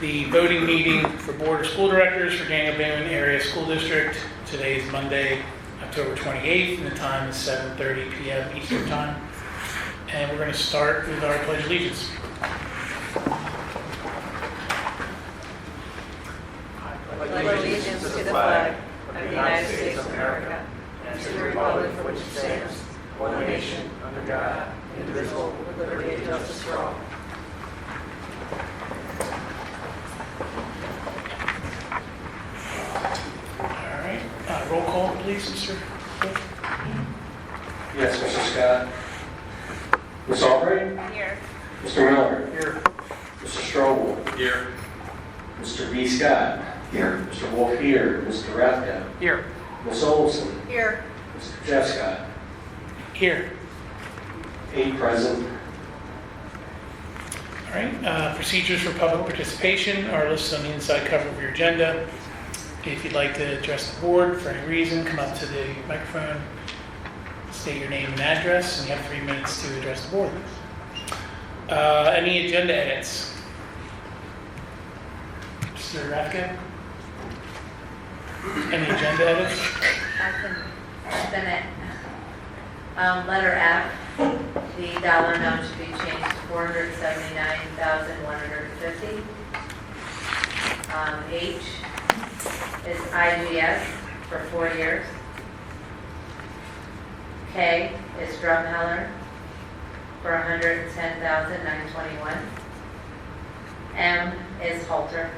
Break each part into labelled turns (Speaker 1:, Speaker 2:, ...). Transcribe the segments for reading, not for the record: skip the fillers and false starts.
Speaker 1: the voting meeting for Board of School Directors for Daniel Boone Area School District. Today is Monday, October 28th, and the time is 7:30 p.m. Eastern Time. And we're going to start with our Pledge of Allegiance.
Speaker 2: I pledge allegiance to the flag of the United States of America and to the republic for which it stands, one nation, under God, indivisible, with liberty and justice for all.
Speaker 1: All right. Roll call, please, Mr. Cook.
Speaker 3: Yes, Mr. Scott. Ms. Albright?
Speaker 2: Here.
Speaker 3: Mr. Miller?
Speaker 1: Here.
Speaker 3: Mr. Strobel?
Speaker 1: Here.
Speaker 3: Mr. V. Scott? Here. Mr. Wolf here. Mr. Rathke?
Speaker 1: Here.
Speaker 3: Ms. Olson?
Speaker 2: Here.
Speaker 3: Mr. Jeff Scott?
Speaker 1: Here.
Speaker 3: 8 present.
Speaker 1: All right. Procedures for public participation are listed on the inside cover of your agenda. If you'd like to address the board for any reason, come up to the microphone, state your name and address, and you have 3 minutes to address the board. Any agenda edits? Mr. Rathke? Any agenda edits?
Speaker 4: I've been at letter F, the dollar amount should be changed to $479,150. H is IGS for 4 years. K is Drumheller for $110,921. M is Halter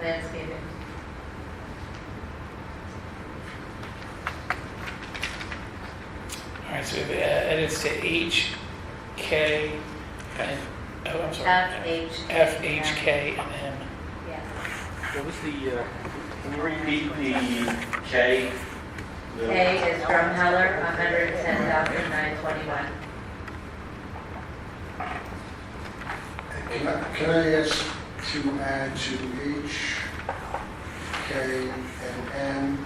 Speaker 4: Landscaping.
Speaker 1: All right, so we have edits to H, K, and, oh, I'm sorry.
Speaker 4: F, H,
Speaker 1: F, H, K, and M.
Speaker 4: Yeah.
Speaker 3: What was the, can you repeat the K?
Speaker 4: K is Drumheller, $110,921.
Speaker 5: Can I ask to add to H, K, and N,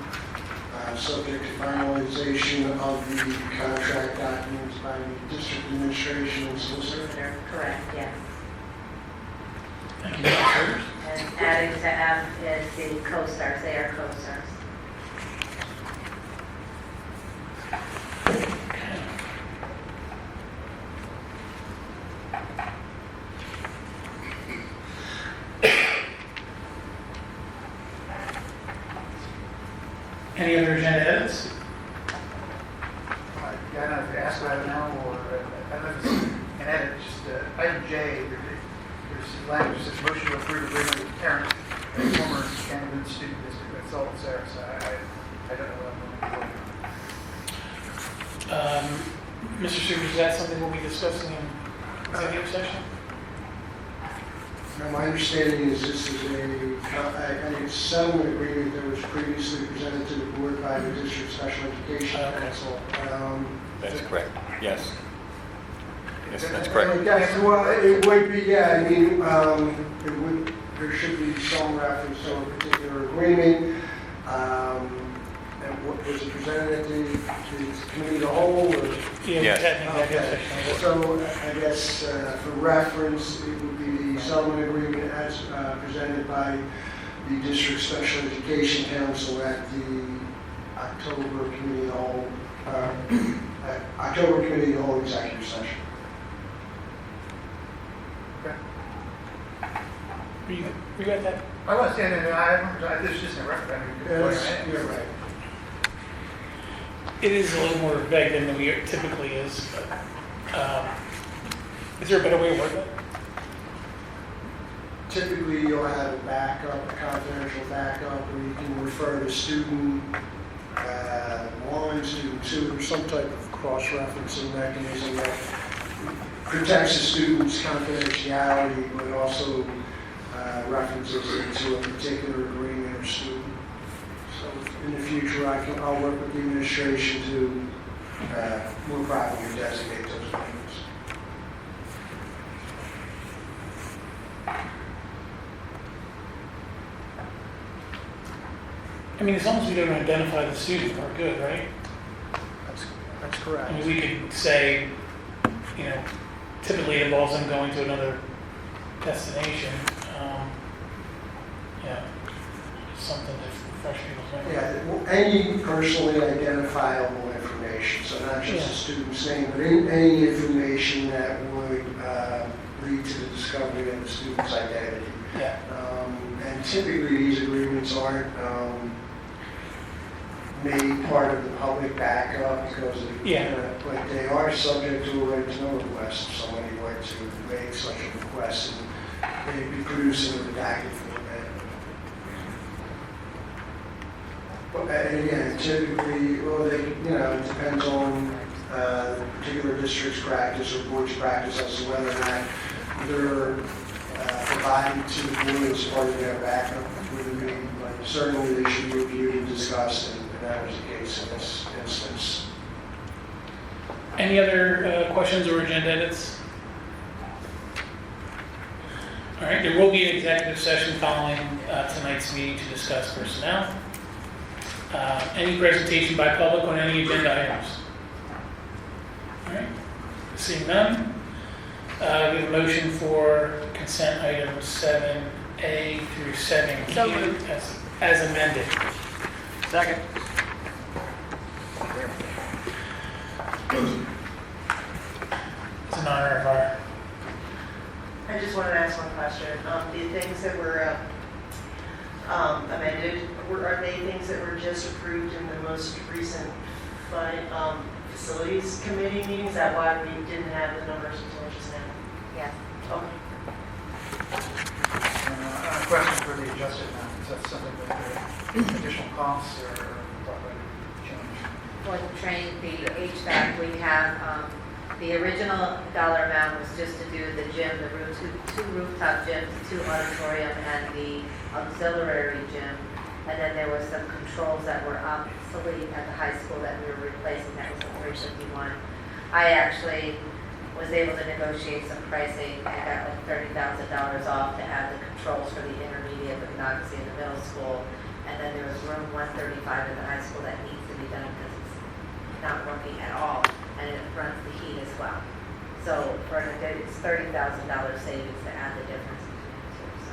Speaker 5: subject to finalization of the contract documents by the district administration and solicitor?
Speaker 4: Correct, yes.
Speaker 1: Thank you, Mr. Curtis.
Speaker 4: And adding to F is the co-stars, they are co-stars.
Speaker 1: Any other agenda edits?
Speaker 6: I don't know if you ask about it now or I don't know if it's an edit, just item J, there's language that says motion to approve agreement with parent and former Camden student district. That's all it's there, so I don't know what I'm going to do.
Speaker 1: Mr. Super, is that something we'll be discussing in executive session?
Speaker 5: Now, my understanding is this is a settlement agreement that was previously presented to the board by the district special education
Speaker 1: Okay.
Speaker 5: council.
Speaker 7: That's correct, yes. Yes, that's correct.
Speaker 5: Yes, well, it would be, yeah, I mean, there should be some reference to a particular agreement. And what was it presented at the committee of the whole? Or?
Speaker 1: Yeah, we
Speaker 7: Yes.
Speaker 1: had an executive
Speaker 5: Okay,
Speaker 1: session.
Speaker 5: so I guess for reference, it would be the settlement agreement as presented by the district special education council at the October committee of the whole, October committee of the whole executive session.
Speaker 1: We got that?
Speaker 6: I was saying, there's just a reference.
Speaker 5: Yes, you're right.
Speaker 1: It is a little more vague than we typically is, but is there a better way to word that?
Speaker 5: Typically, you'll have a backup, a confidential backup, where you can refer to student 1, student 2, or some type of cross-referencing mechanism that protects the student's confidentiality, but also references into a particular agreement or student. So in the future, I'll work with the administration to more properly designate those agreements.
Speaker 1: I mean, as long as we don't identify the student, we're good, right?
Speaker 5: That's
Speaker 1: I
Speaker 5: correct.
Speaker 1: mean, we could say, typically it involves them going to another destination. Yeah, something to refresh people's memory.
Speaker 5: Yeah, well, any personally identifiable information, so not just the student's name, but any information that would lead to the discovery of the student's identity.
Speaker 1: Yeah,
Speaker 5: And typically, these agreements aren't made part of the public backup because of, but they are subject to a right to know request if somebody were to make such a request, and they'd be producing a redacted format. And again, typically, well, it depends on the particular district's practice or board's practice as to whether or not they're provided to the board as part of their backup for the meeting. But certainly, they should be reviewed and discussed, and that was the case in this instance.
Speaker 1: any other questions or agenda edits? All right, there will be an executive session following tonight's meeting to discuss personnel. Any presentation by public on any agenda items? All right, seeing none, we have a motion for consent items 7A through 7Q
Speaker 2: So moved.
Speaker 1: as amended.
Speaker 6: Second.
Speaker 1: It's in honor of our,
Speaker 2: I just wanted to ask one question. The things that were amended, are they things that were just approved in the most recent facilities committee meeting? Is that why we didn't have the numbers until just now?
Speaker 4: Yes.
Speaker 2: Okay.
Speaker 6: A question for the adjusted amount, is that something with additional costs or what would change?
Speaker 4: For the the HVAC, we have, the original dollar amount was just to do the gym, two rooftop gyms, 2 auditorium, and the auxiliary gym. And then there were some controls that were obsolete at the high school that we were replacing, that was the 351. I actually was able to negotiate some pricing. I got like $30,000 off to add the controls for the intermediate, but not obviously in the middle school. And then there was room 135 in the high school that needs to be done because it's not working at all, and it runs the heat as well. So for it's $30,000 savings to add the difference between the two. So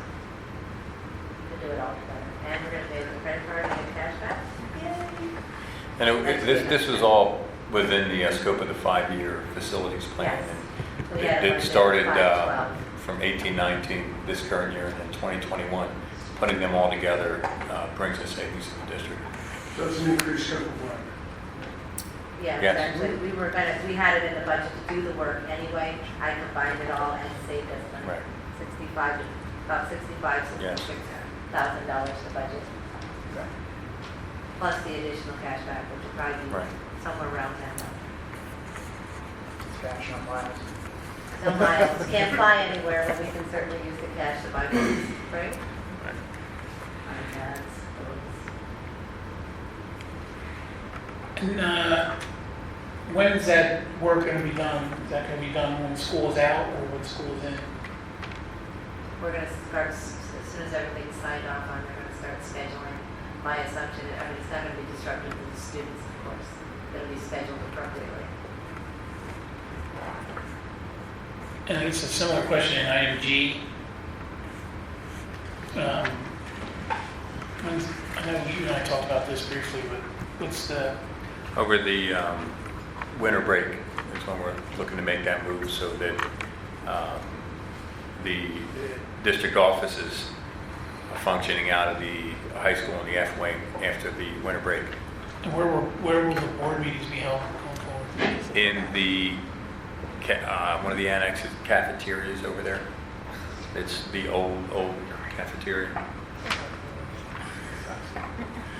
Speaker 4: to do it all together, and we're going to pay with a credit card and get cash back. Yay!
Speaker 7: And this was all within the scope of the 5-year facilities plan.
Speaker 4: Yes.
Speaker 7: And
Speaker 4: We had
Speaker 7: It started
Speaker 4: 5-12.
Speaker 7: from 18-19, this current year, and then 2021. Putting them all together brings a savings to the district.
Speaker 5: So it's an increased scope of work.
Speaker 4: Yeah,
Speaker 7: Yes.
Speaker 4: exactly. We had it in the budget to do the work anyway. I combined it all and saved us money.
Speaker 7: Right.
Speaker 4: About $65,000
Speaker 7: Yes.
Speaker 4: the budget. Plus the additional cash back, which will probably be
Speaker 7: Right.
Speaker 4: somewhere around $10.
Speaker 6: It's cash on miles.
Speaker 4: No miles, can't fly anywhere, but we can certainly use the cash to buy goods, right? iPads, books.
Speaker 1: and when's that work going to be done? Is that going to be done when school's out or when school's in?
Speaker 4: We're going to start, as soon as everything's signed off on, we're going to start scheduling. My assumption, it's not going to be disruptive to the students, of course. It'll be scheduled appropriately.
Speaker 1: And I guess a similar question in item G. I know you and I talked about this briefly, but what's the,
Speaker 7: Over the winter break is when we're looking to make that move so that the district offices are functioning out of the high school and the F wing after the winter break.
Speaker 1: where will the board meetings be held going forward?
Speaker 7: In the one of the annexes cafeterias over there. It's the old cafeteria.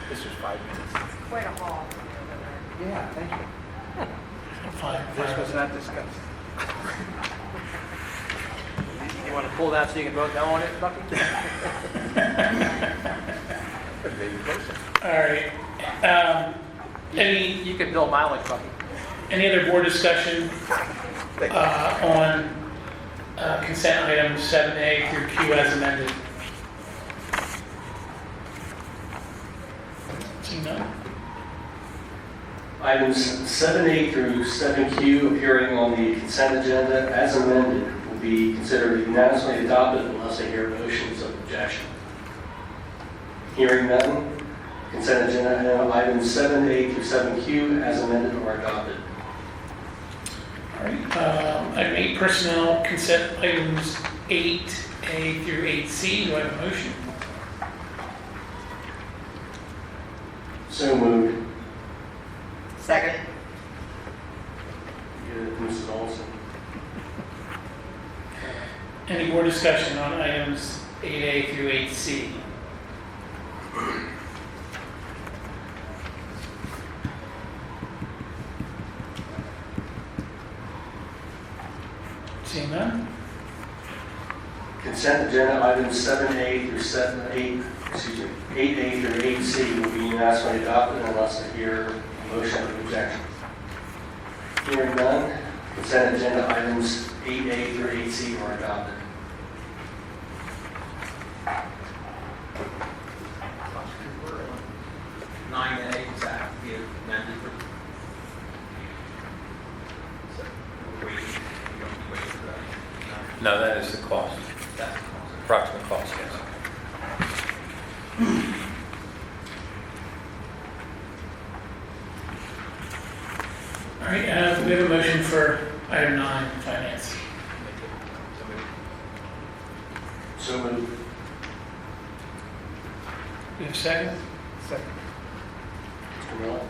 Speaker 6: This was 5 minutes.
Speaker 2: Quite a haul.
Speaker 6: Yeah, thank you.
Speaker 1: Fine.
Speaker 6: This was not discussed. You want to pull that so you can vote no on it, Bucky?
Speaker 1: All right.
Speaker 6: You can build mileage, Bucky.
Speaker 1: Any other board discussion on consent items 7A through Q as amended? Seeing none?
Speaker 3: Items 7A through 7Q appearing on the consent agenda as amended will be considered unanimously adopted unless I hear motions of objection. Hearing none, consent agenda items 7A through 7Q as amended or adopted.
Speaker 1: All right, item 8, personnel consent items 8A through 8C. Do I have a motion?
Speaker 3: So moved.
Speaker 2: Second.
Speaker 3: Mrs. Olson.
Speaker 1: Any more discussion on items 8A through 8C? Seeing none?
Speaker 3: Consent agenda items 7A through 8A through 8C will be unanimously adopted unless I hear a motion of objection. Hearing none, consent agenda items 8A through 8C are adopted.
Speaker 8: 9A, is that be amended for? So, we're waiting, we don't wait for that.
Speaker 7: No, that is the cost,
Speaker 8: That's
Speaker 7: approximate cost, yes.
Speaker 1: All right, we have a motion for item 9, finance.
Speaker 3: So moved.
Speaker 1: We have a second?
Speaker 6: Second.
Speaker 3: Mr. Miller?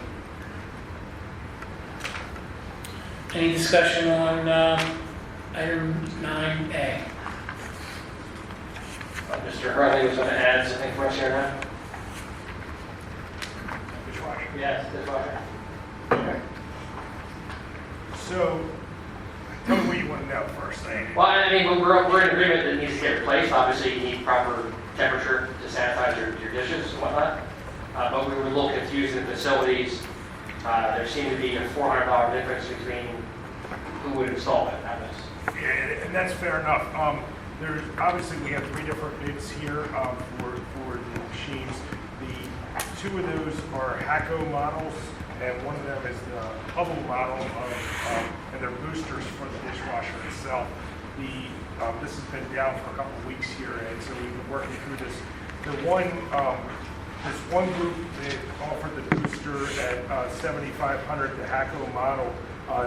Speaker 1: Any discussion on item 9A?
Speaker 3: Mr. Hurley was going to add something for us here now?
Speaker 6: Dishwasher.
Speaker 3: Yes, dishwasher.
Speaker 6: Okay. So, tell me what you want to know first.
Speaker 9: Well, I mean, we're in agreement that it needs to get replaced. Obviously, you need proper temperature to sanitize your dishes and whatnot. But we were a little confused in the facilities. There seemed to be a $400 difference between who would install it. That was
Speaker 6: Yeah, and that's fair enough. There's, obviously, we have 3 different bids here for the machines. The 2 of those are Hacko models, and one of them is the Hubble model, and they're boosters for the dishwasher itself. This has been down for a couple of weeks here, and so we've been working through this. This one group that offered the booster at $7,500, the Hacko model.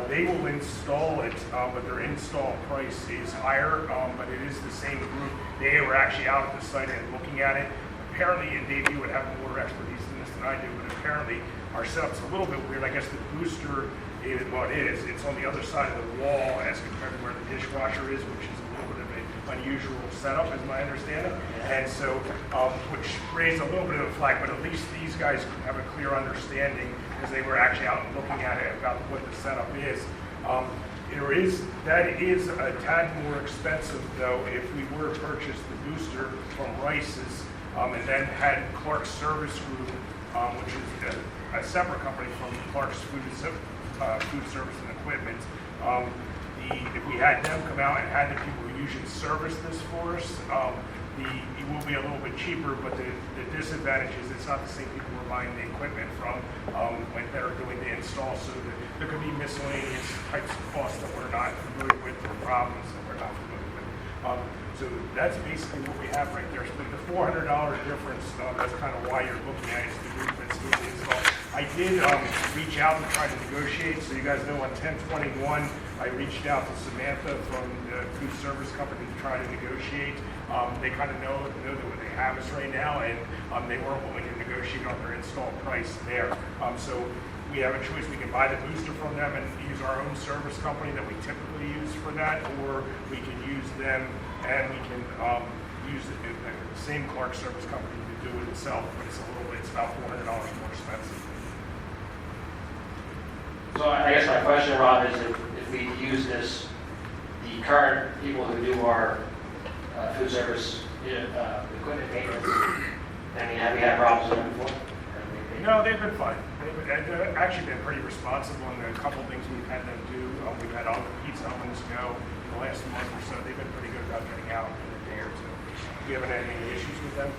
Speaker 6: They will install it, but their install price is higher, but it is the same group. They were actually out at the site and looking at it. Apparently, and Dave, you would have more expertise in this than I do, but apparently our setup's a little bit weird. I guess the booster is, well, it's on the other side of the wall as compared to where the dishwasher is, which is a little bit of an unusual setup, is my understanding. And so, which raised a little bit of a flag, but at least these guys have a clear understanding because they were actually out looking at it about what the setup is. That is a tad more expensive though if we were to purchase the booster from Rice's and then had Clark's Service Group, which is a separate company from Clark's Food Service and Equipment. If we had them come out and had the people who usually service this for us, it will be a little bit cheaper, but the disadvantage is it's not the same people we're buying the equipment from when they're doing the install, so there could be miscellaneous types of costs that we're not familiar with or problems that we're not familiar with. So that's basically what we have right there. But the $400 difference, that's kind of why you're looking at it, is the group that's doing the install. I did reach out and try to negotiate, so you guys know on 10/21, I reached out to Samantha from the food service company to try to negotiate. They kind of know that what they have us right now, and they weren't willing to negotiate on their install price there. So we have a choice. We can buy the booster from them and use our own service company that we typically use for that, or we can use them and we can use the same Clark Service company to do it itself, but it's about $400 more expensive.
Speaker 9: So I guess my question, Rob, is if we use this, the current people who do our food service equipment maintenance, I mean, have we had problems with them before?
Speaker 6: No, they've been fine. They've actually been pretty responsible in a couple of things we've had them do. We've had all the pizza ovens go in the last month or so. They've been pretty good about getting out in a day or two. We haven't had any issues with them.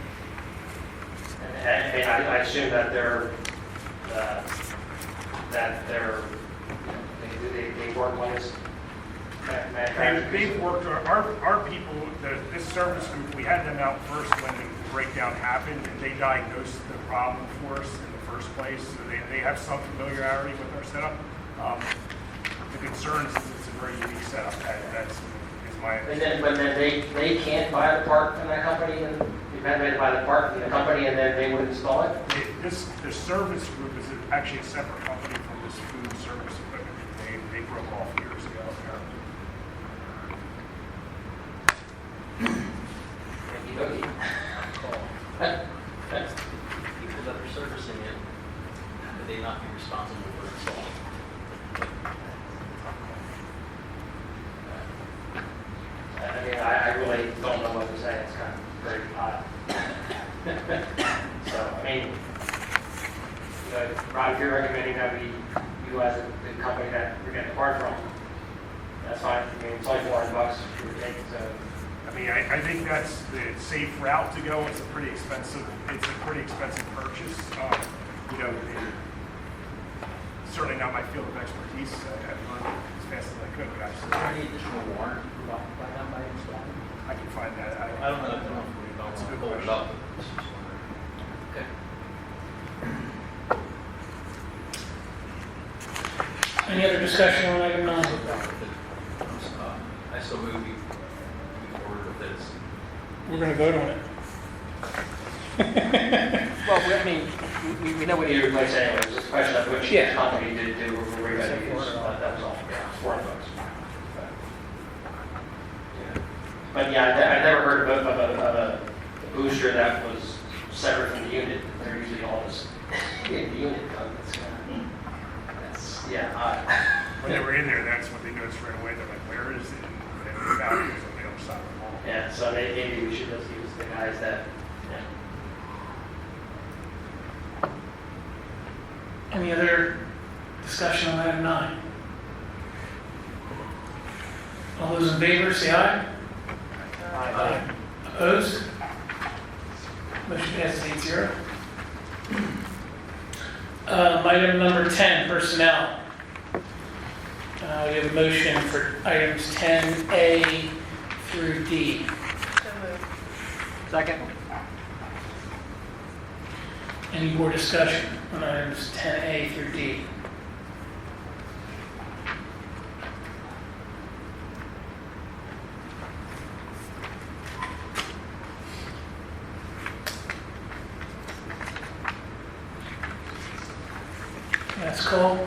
Speaker 9: And I assume that they work on this.
Speaker 6: They've worked, our people, this service group, we had them out first when
Speaker 10: breakdown happened, and they diagnosed the problem for us in the first place, so they have some familiarity with our setup. The concern is it's a very unique setup. That's my
Speaker 9: And then, but then they can't buy the part from that company, and depending to buy the part from the company, and then they would install it?
Speaker 10: The service group is actually a separate company from this food service equipment. They broke off years ago.
Speaker 9: Okay.
Speaker 11: People that are servicing it, would they not be responsible for installing?
Speaker 9: I mean, I really don't know what to say. It's kind of very odd. So, I mean, Rob, if you're recommending that we utilize the company that we're getting the part from, that's fine. I mean, it's only $400 we would take, so.
Speaker 10: I mean, I think that's the safe route to go. It's a pretty expensive purchase. Certainly not my field of expertise. I've learned as fast as I could, but
Speaker 11: Is there any additional warranty provided by them by installing?
Speaker 10: I can find that.
Speaker 11: I don't know if we don't
Speaker 10: That's a good
Speaker 11: pull it
Speaker 10: question.
Speaker 11: up. It's just wondering. Okay.
Speaker 1: Any other discussion on item 9?
Speaker 11: I still move you forward with this.
Speaker 1: We're going to vote on it.
Speaker 9: Well, I mean, we know what you're saying. It's just a question of which
Speaker 1: Yeah.
Speaker 9: company we're going to use. That was all. $400. But yeah, I've never heard of a booster that was separate from the unit. They're usually all just in the unit. That's
Speaker 10: When they were in there, that's what they noticed right away. They're like, where is it? And they found it was on the other side of the wall.
Speaker 9: Yeah, so maybe we should just use the guys that, yeah.
Speaker 1: Any other discussion on item 9? All those in favor, say aye.
Speaker 9: Aye.
Speaker 1: Opposed? Motion passes 8-0. Item number 10, personnel. We have a motion for items 10A through D.
Speaker 2: So moved.
Speaker 9: Second.
Speaker 1: Any more discussion on items 10A through D? Last call.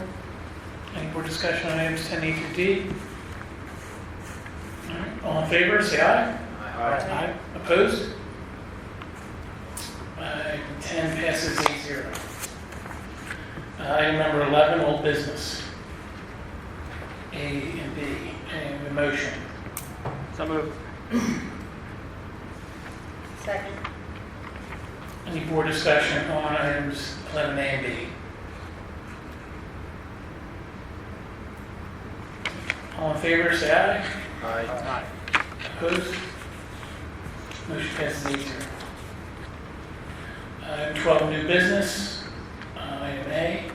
Speaker 1: Any more discussion on items 10A through D? All right, all in favor, say aye. Aye. Opposed? Item 10 passes 8-0. Item number 11, old business. A and B. And a motion.
Speaker 9: So moved.
Speaker 2: Second.
Speaker 1: Any more discussion on items 11A and B? All in favor, say aye.
Speaker 9: Aye.
Speaker 1: Opposed? Motion passes 8-0. Item 12, new business. Item A.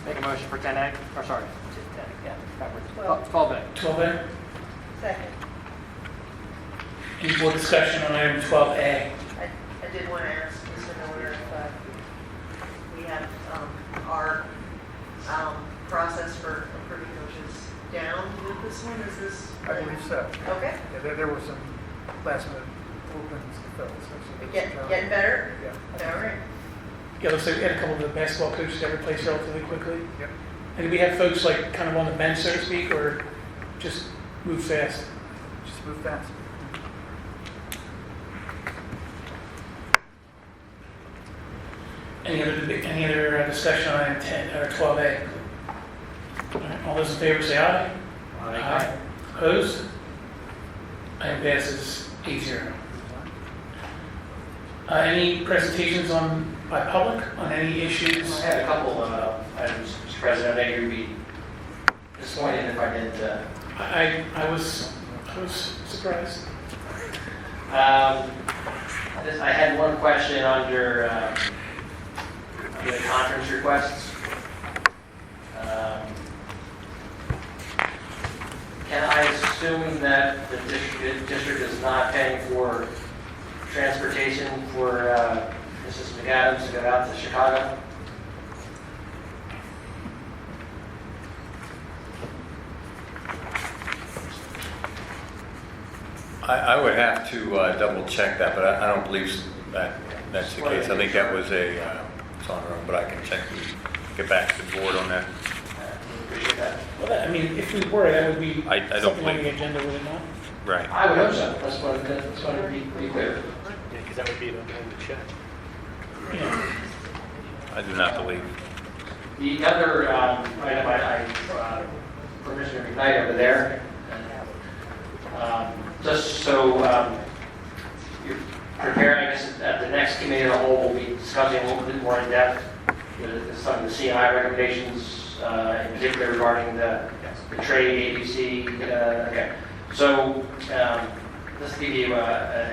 Speaker 9: Make a motion for 10A, or sorry, 10, yeah, backwards. 12A.
Speaker 1: 12A.
Speaker 2: Second.
Speaker 1: Any more discussion on item 12A?
Speaker 2: I did want to ask Mr. Miller if we have our process for approving coaches down with this one. Is this?
Speaker 6: I believe so.
Speaker 2: Okay.
Speaker 6: Yeah, there were some last minute opens to fill. So
Speaker 2: Getting better?
Speaker 6: Yeah.
Speaker 2: All right.
Speaker 1: Yeah, looks like we had a couple of the basketball coaches that replaced relatively quickly.
Speaker 6: Yep.
Speaker 1: And do we have folks like kind of on the bench, so to speak, or just move fast?
Speaker 6: Just move fast.
Speaker 1: Any other discussion on item 10 or 12A? All right, all those in favor say aye. Aye. Opposed? Item passes 8-0. Any presentations by public on any issues?
Speaker 9: I had a couple of items, Mr. President. I think you'd be disappointed if I didn't.
Speaker 1: I was surprised.
Speaker 9: I had one question under the conference requests. Can I assume assume that the district is not paying for transportation for Mrs. McAdams to go out to Chicago?
Speaker 7: I would have to double check that, but I don't believe that that's the case. I think that was it's on her own, but I can check and get back to the board on that.
Speaker 9: Appreciate that.
Speaker 1: Well, I mean, if we were, that would be
Speaker 7: I don't
Speaker 1: something on
Speaker 7: believe-
Speaker 1: the agenda, would it not?
Speaker 7: Right.
Speaker 9: I would hope so. That's what to be clear.
Speaker 11: Yeah, because that would be the check.
Speaker 1: Yeah.
Speaker 7: I do not believe.
Speaker 9: The other item for Mr. McKnight over there, just so you're preparing, I guess, at the next committee of the whole, we'll be discussing a little bit more in depth some of the CI recommendations, in particular regarding the trade ABC. Okay. So just to give you a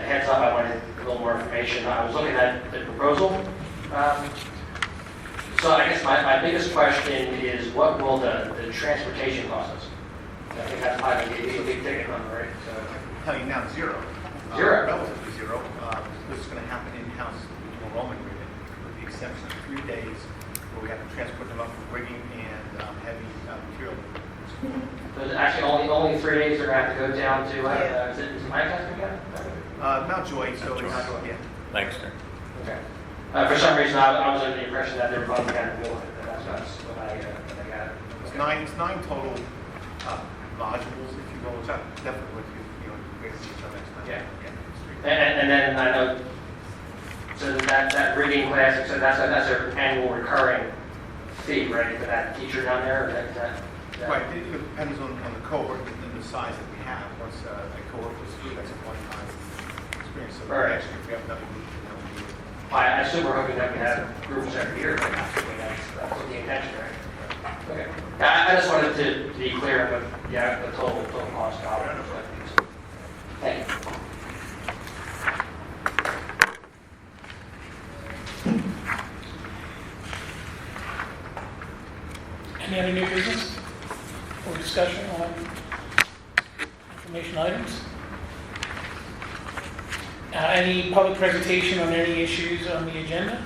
Speaker 9: heads up, I wanted a little more information. I was looking at the proposal. So I guess my biggest question is, what will the transportation cost us? I think that's probably a big ticket number, right? So,
Speaker 6: Tell you now, zero.
Speaker 9: Zero.
Speaker 6: Relatively zero. This is going to happen in-house enrollment agreement, with the exception of 3 days where we have to transport them up for rigging and heavy material.
Speaker 9: so it's actually only 3 days they're going to have to go down to, is it Lancaster again?
Speaker 6: Mount Joy, so it's not, yeah.
Speaker 7: Thanks, sir.
Speaker 9: Okay. For some reason, I was under the impression that they were both going to deal with it, but that's what I got.
Speaker 6: It's nine total modules, if you will, which I definitely would, wait to see each other next time.
Speaker 9: Yeah.
Speaker 6: Yeah.
Speaker 9: And then I know, so that rigging class, so that's an annual recurring fee, right, for that teacher down there? Or that-
Speaker 6: Right, it depends on the cohort and the size that we have. Once a cohort was through, that's a one-time experience. So
Speaker 9: Right.
Speaker 6: next year, if we have another group, then we'll do it.
Speaker 9: I assume we're hoping that we have groups every year, but that's what the intention, right? Okay. I just wanted to be clear on the total cost. Thank you.
Speaker 1: Any other new business or discussion on information items? Any public presentation on any issues on the agenda?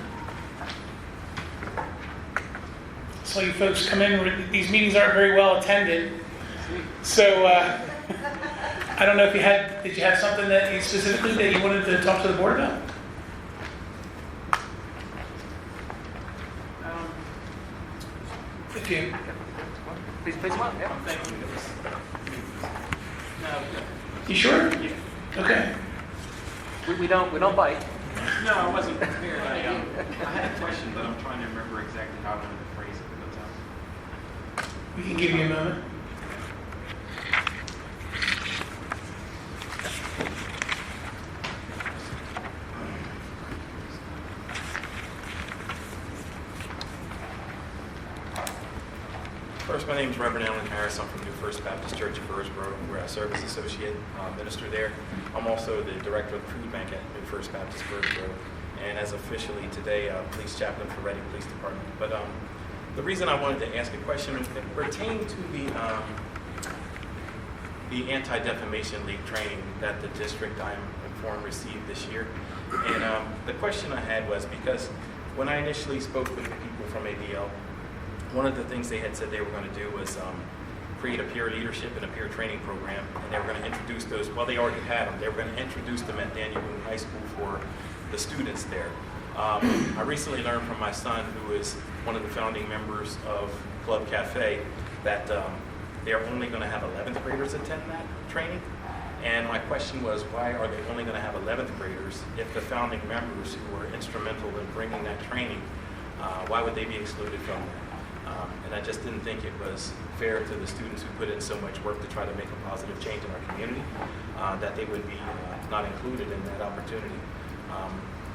Speaker 1: So you folks come in, these meetings aren't very well attended. So I don't know if did you have something that you specifically that you wanted to talk to the board about? If you,
Speaker 11: Please come on. Yeah, thank you.
Speaker 1: you sure? Okay.
Speaker 11: We don't bite.
Speaker 8: No, I wasn't prepared. I had a question, but I'm trying to remember exactly how I wanted to phrase it. But
Speaker 1: We can give you a moment.
Speaker 12: First, my name is Reverend Alan Harris. I'm from New First Baptist Church of Hillsborough, where I serve as associate minister there. I'm also the director of the food bank at New First Baptist Hillsborough, and as officially today, police chaplain for Reading Police Department. But the reason I wanted to ask a question pertained to the Anti-Defamation League training that the district, I'm informed, received this year. And the question I had was because when I initially spoke with the people from ADL, one of the things they had said they were going to do was create a peer leadership and a peer training program, and they were going to introduce those. Well, they already had them. They were going to introduce them at Daniel Boone High School for the students there. I recently learned from my son, who is one of the founding members of Club Cafe, that they're only going to have 11th graders attend that training. And my question was, why are they only going to have 11th graders if the founding members who were instrumental in bringing that training, why would they be excluded from that? And I just didn't think it was fair to the students who put in so much work to try to make a positive change in our community, that they would be not included in that opportunity.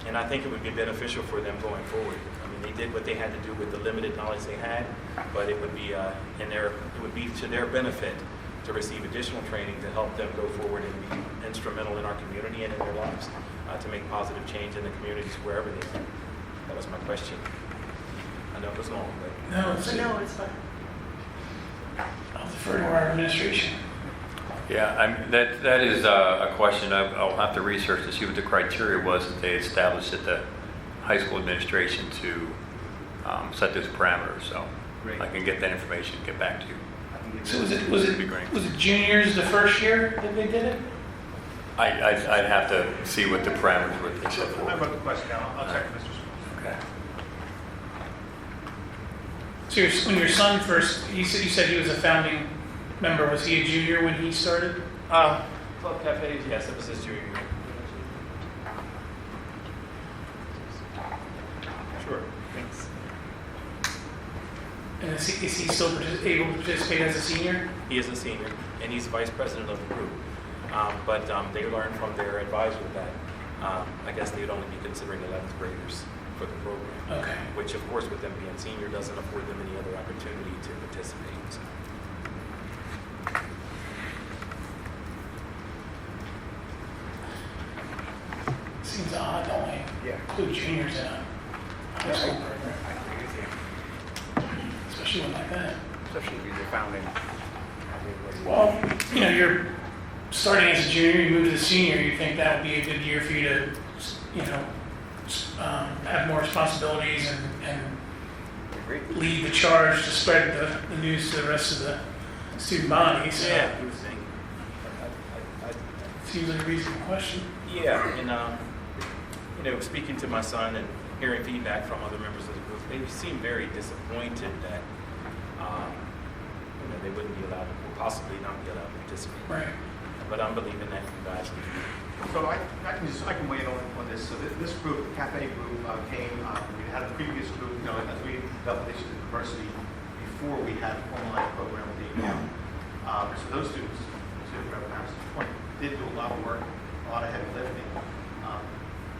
Speaker 12: And I think it would be beneficial for them going forward. I mean, they did what they had to do with the limited knowledge they had, but it would be it would be to their benefit to receive additional training to help them go forward and be instrumental in our community and in their lives, to make positive change in the communities wherever they are. That was my question. I know it was long, but
Speaker 1: No, it's fine. I'll defer to our administration.
Speaker 7: Yeah, that is a question I'll have to research to see what the criteria was that they established at the high school administration to set those parameters. So
Speaker 8: Great.
Speaker 7: I can get that information and get back to you.
Speaker 8: I can give
Speaker 1: So
Speaker 8: you-
Speaker 7: That'd be great.
Speaker 1: was it juniors the first year that they did it?
Speaker 7: I'd have to see what the parameters were. They set
Speaker 10: I
Speaker 7: forth.
Speaker 10: wrote the question down. I'll check with Mr. Smith.
Speaker 7: Okay.
Speaker 1: So when your son first, you said he was a founding member. Was he a junior when he started?
Speaker 12: Club Cafes, yes, it was his junior year. Sure, thanks.
Speaker 1: And is he still able to participate as a senior?
Speaker 12: He is a senior, and he's vice president of the group. But they learned from their advisor that I guess they would only be considering 11th graders for the program.
Speaker 1: Okay.
Speaker 12: Which, of course, with them being senior, doesn't afford them any other opportunity to participate. So.
Speaker 1: Seems odd, don't we?
Speaker 10: Yeah.
Speaker 1: Include juniors in a high school program, especially one like that.
Speaker 10: Especially if you're founding.
Speaker 1: Well, you're starting as a junior, you move to the senior, you think that would be a good year for you to, have more responsibilities and lead the charge to spread the news to the rest of the student body. So
Speaker 12: Yeah, he was saying.
Speaker 1: seems like a reasonable question.
Speaker 12: Yeah, and speaking to my son and hearing feedback from other members of the group, they seem very disappointed that they wouldn't be allowed, or possibly not be allowed to participate.
Speaker 1: Right.
Speaker 12: But I'm believing that you guys can do it.
Speaker 13: So I can weigh in on this. So this group, the cafe group, we had a previous group, as we developed issues of diversity before we had a formalized program with the account. So those students, to Reverend Harrison's point, did do a lot of work, a lot of heavy lifting,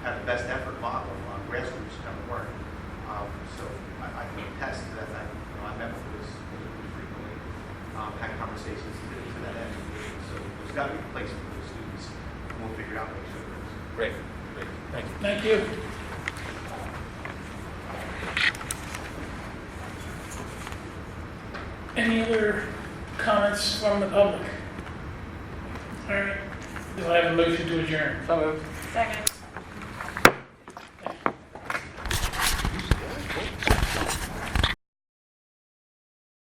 Speaker 13: had the best effort model on grassroots kind of work. So I can attest to that fact. I met with those groups frequently, had conversations to that end. So there's got to be a place for those students, and we'll figure it out. Make sure there is.
Speaker 12: Great, thank you.
Speaker 1: Thank you. Any other comments from the public? All right. Do I have a motion to adjourn?
Speaker 2: Second.